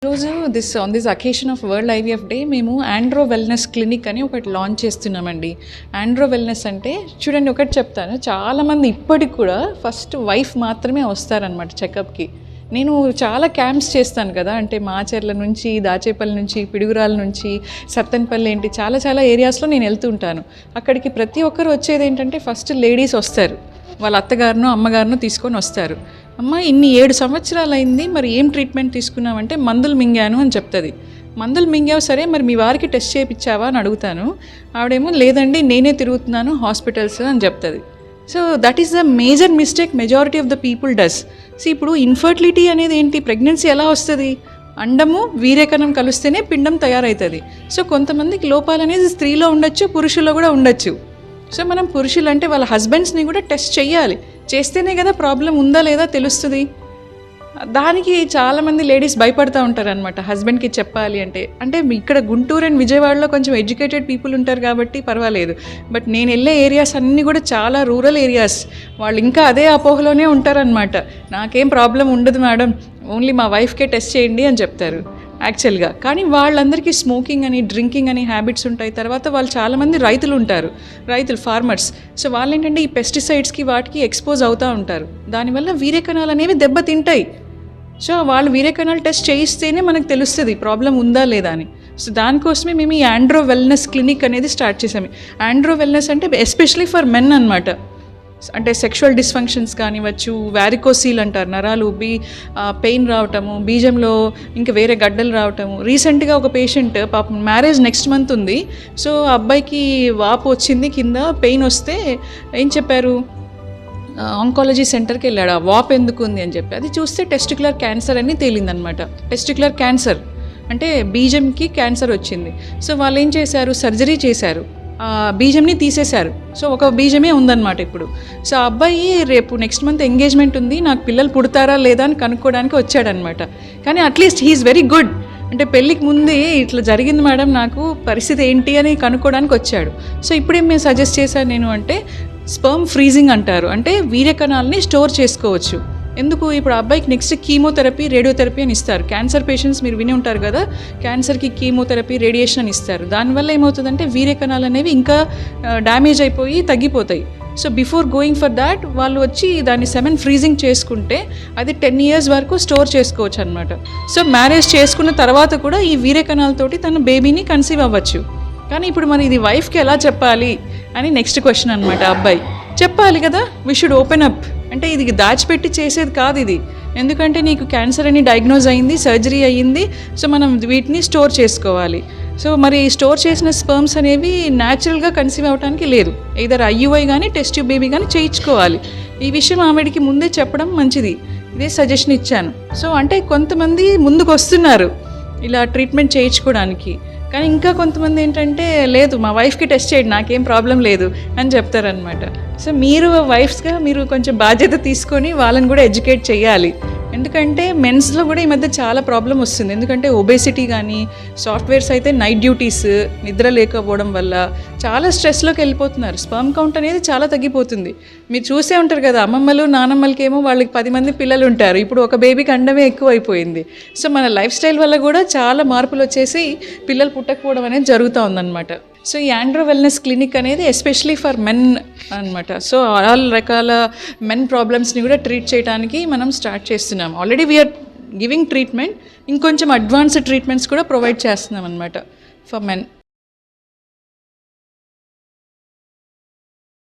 ఈరోజు on this occasion of world IVF day మేము Andro wellness clinic అని ఒకటి లాంచ్ చేస్తున్నామండి. ఆండ్రో వెల్నెస్ అంటే చూడండి, ఒకటి చెప్తాను, చాలామంది ఇప్పటికి కూడా ఫస్ట్ వైఫ్ మాత్రమే వస్తారనమాట చెకప్కి. నేను చాలా క్యాంప్స్ చేస్తాను కదా, అంటే మాచర్ల నుంచి, దాచేపల్లి నుంచి, పిడుగురాల నుంచి, సత్తెనపల్లి ఏంటి చాలా ఏరియాస్లో నేను వెళ్తుంటాను. అక్కడికి ప్రతి ఒక్కరు వచ్చేది ఏంటంటే ఫస్ట్ లేడీస్ వస్తారు, వాళ్ళ అత్తగారినో అమ్మగారినో తీసుకొని వస్తారు. అమ్మ ఇన్ని 7 సంవత్సరాలు అయింది, మరి ఏం ట్రీట్మెంట్ తీసుకున్నామంటే మందులు మింగాను అని చెప్తుంది. మందులు మింగావు, సరే మరి మీ వారికి టెస్ట్ చేయించావా అని అడుగుతాను. ఆవిడేమో లేదండి నేనే తిరుగుతున్నాను హాస్పిటల్స్ అని చెప్తుంది. So that is the major mistake majority of the people does. So ఇప్పుడు ఇన్ఫర్టిలిటీ అనేది ఏంటి, ప్రెగ్నెన్సీ ఎలా వస్తుంది, అండము వీర్యకణం కలిస్తేనే పిండం తయారవుతుంది. సో కొంతమందికి లోపాలు అనేది స్త్రీలో ఉండొచ్చు, పురుషుల్లో కూడా ఉండొచ్చు. సో మనం పురుషులు అంటే వాళ్ళ హస్బెండ్స్ని కూడా టెస్ట్ చేయాలి, చేస్తేనే కదా ప్రాబ్లం ఉందా లేదా తెలుస్తుంది. దానికి చాలామంది లేడీస్ భయపడుతూ ఉంటారు అనమాట హస్బెండ్కి చెప్పాలి అంటే. ఇక్కడ గుంటూరు అండ్ విజయవాడలో కొంచెం ఎడ్యుకేటెడ్ పీపుల్ ఉంటారు కాబట్టి పర్వాలేదు. బట్ నేను వెళ్ళే ఏరియాస్ అన్నీ కూడా చాలా రూరల్ ఏరియాస్, వాళ్ళు ఇంకా అదే అపోహలోనే ఉంటారనమాట. నాకేం ప్రాబ్లం ఉండదు మేడం, ఓన్లీ మా వైఫ్కే టెస్ట్ చేయండి అని చెప్తారు యాక్చువల్గా. కానీ వాళ్ళందరికీ స్మోకింగ్ అని, డ్రింకింగ్ అని హ్యాబిట్స్ ఉంటాయి. తర్వాత వాళ్ళు చాలామంది రైతులు ఫార్మర్స్. సో వాళ్ళు ఏంటంటే ఈ పెస్టిసైడ్స్కి వాటికి ఎక్స్పోజ్ అవుతూ ఉంటారు. దానివల్ల వీర్యకణాలు అనేవి దెబ్బతింటాయి. సో వాళ్ళు వీర్యకణాలు టెస్ట్ చేయిస్తేనే మనకు తెలుస్తుంది ప్రాబ్లం ఉందా లేదా అని. సో దానికోసమే మేము ఈ ఆండ్రో వెల్నెస్ క్లినిక్ అనేది స్టార్ట్ చేసాము. ఆండ్రో వెల్నెస్ అంటే ఎస్పెషలీ ఫర్ మెన్ అనమాట. అంటే సెక్షువల్ డిస్ఫంక్షన్స్ కానివచ్చు, వ్యారికోసీల్ అంటారు, నరాలు ఉబ్బి పెయిన్ రావటము, బీజంలో ఇంకా వేరే గడ్డలు రావటము. రీసెంట్గా ఒక పేషెంట్ పాపం మ్యారేజ్ నెక్స్ట్ మంత్ ఉంది. సో అబ్బాయికి వాపు వచ్చింది, కింద పెయిన్ వస్తే ఏం చెప్పారు, ఆంకాలజీ సెంటర్కి వెళ్ళాడు. ఆ వాపు ఎందుకు ఉంది అని చెప్పి అది చూస్తే టెస్టిక్యులర్ క్యాన్సర్ అని తేలిందనమాట. టెస్టిక్యులర్ క్యాన్సర్ అంటే బీజంకి క్యాన్సర్ వచ్చింది. సో వాళ్ళు ఏం చేశారు, సర్జరీ చేశారు, బీజంని తీసేశారు. సో ఒక బీజమే ఉందన్నమాట ఇప్పుడు. సో ఆ అబ్బాయి రేపు నెక్స్ట్ మంత్ ఎంగేజ్మెంట్ ఉంది, నాకు పిల్లలు పుడతారా లేదా అని కనుక్కోవడానికి వచ్చాడనమాట. కానీ అట్లీస్ట్ హీఈస్ వెరీ గుడ్, అంటే పెళ్ళికి ముందే ఇట్లా జరిగింది మేడం, నాకు పరిస్థితి ఏంటి అని కనుక్కోవడానికి వచ్చాడు. సో ఇప్పుడేం మేము సజెస్ట్ చేశాను నేను అంటే స్పర్మ్ ఫ్రీజింగ్ అంటారు, అంటే వీర్యకణాలని స్టోర్ చేసుకోవచ్చు. ఎందుకు, ఇప్పుడు అబ్బాయికి నెక్స్ట్ కీమోథెరపీ, రేడియోథెరపీ అని ఇస్తారు. క్యాన్సర్ పేషెంట్స్ మీరు విని ఉంటారు కదా, క్యాన్సర్కి కీమోథెరపీ, రేడియేషన్ అని ఇస్తారు. దానివల్ల ఏమవుతుందంటే వీర్యకణాలు అనేవి ఇంకా డ్యామేజ్ అయిపోయి తగ్గిపోతాయి. So before going for that వాళ్ళు వచ్చి దాన్ని 7 ఫ్రీజింగ్ చేసుకుంటే అది 10 years వరకు స్టోర్ చేసుకోవచ్చు అనమాట. సో మ్యారేజ్ చేసుకున్న తర్వాత కూడా ఈ వీర్యకణాలతోటి తన బేబీని కన్సీవ్ అవ్వచ్చు. కానీ ఇప్పుడు మరి ఇది వైఫ్కి ఎలా చెప్పాలి అని నెక్స్ట్ క్వశ్చన్ అనమాట. అబ్బాయి చెప్పాలి కదా, వీ షుడ్ ఓపెన్ అప్. అంటే ఇది దాచిపెట్టి చేసేది కాదు ఇది, ఎందుకంటే నీకు క్యాన్సర్ అని డయాగ్నోజ్ అయ్యింది, సర్జరీ అయ్యింది. సో మనం వీటిని స్టోర్ చేసుకోవాలి. సో మరి స్టోర్ చేసిన స్పర్మ్స్ అనేవి న్యాచురల్గా కన్సీవ్ అవ్వడానికి లేదు, either IUI కానీ టెస్ట్ ట్యూబ్ బేబీ కానీ చేయించుకోవాలి. ఈ విషయం ఆవిడికి ముందే చెప్పడం మంచిది, ఇదే సజెషన్ ఇచ్చాను. సో అంటే కొంతమంది ముందుకు వస్తున్నారు ఇలా ట్రీట్మెంట్ చేయించుకోవడానికి, కానీ ఇంకా కొంతమంది ఏంటంటే లేదు మా వైఫ్కి టెస్ట్ చేయండి నాకేం ప్రాబ్లం లేదు అని చెప్తారనమాట. సో మీరు వైఫ్స్గా మీరు కొంచెం బాధ్యత తీసుకొని వాళ్ళని కూడా ఎడ్యుకేట్ చేయాలి. ఎందుకంటే మెన్స్లో కూడా ఈ మధ్య చాలా ప్రాబ్లం వస్తుంది. ఎందుకంటే ఒబేసిటీ కానీ, సాఫ్ట్వేర్స్ అయితే నైట్ డ్యూటీస్, నిద్ర లేకపోవడం వల్ల చాలా స్ట్రెస్లోకి వెళ్ళిపోతున్నారు. స్పర్మ్ కౌంట్ అనేది చాలా తగ్గిపోతుంది. మీరు చూసే ఉంటారు కదా, అమ్మమ్మలు నానమ్మలకి ఏమో వాళ్ళకి 10 మంది పిల్లలు ఉంటారు, ఇప్పుడు ఒక బేబీకి అండమే ఎక్కువ అయిపోయింది. సో మన లైఫ్ స్టైల్ వల్ల కూడా చాలా మార్పులు వచ్చేసి పిల్లలు పుట్టకపోవడం అనేది జరుగుతూ ఉందన్నమాట. సో ఈ ఆండ్రో వెల్నెస్ క్లినిక్ అనేది ఎస్పెషలీ ఫర్ మెన్ అనమాట. సో ఆల్ రకాల మెన్ ప్రాబ్లమ్స్ని కూడా ట్రీట్ చేయడానికి మనం స్టార్ట్ చేస్తున్నాం. ఆల్రెడీ వీఆర్ గివింగ్ ట్రీట్మెంట్, ఇంకొంచెం అడ్వాన్స్డ్ ట్రీట్మెంట్స్ కూడా ప్రొవైడ్ చేస్తున్నాం అనమాట ఫర్ మెన్.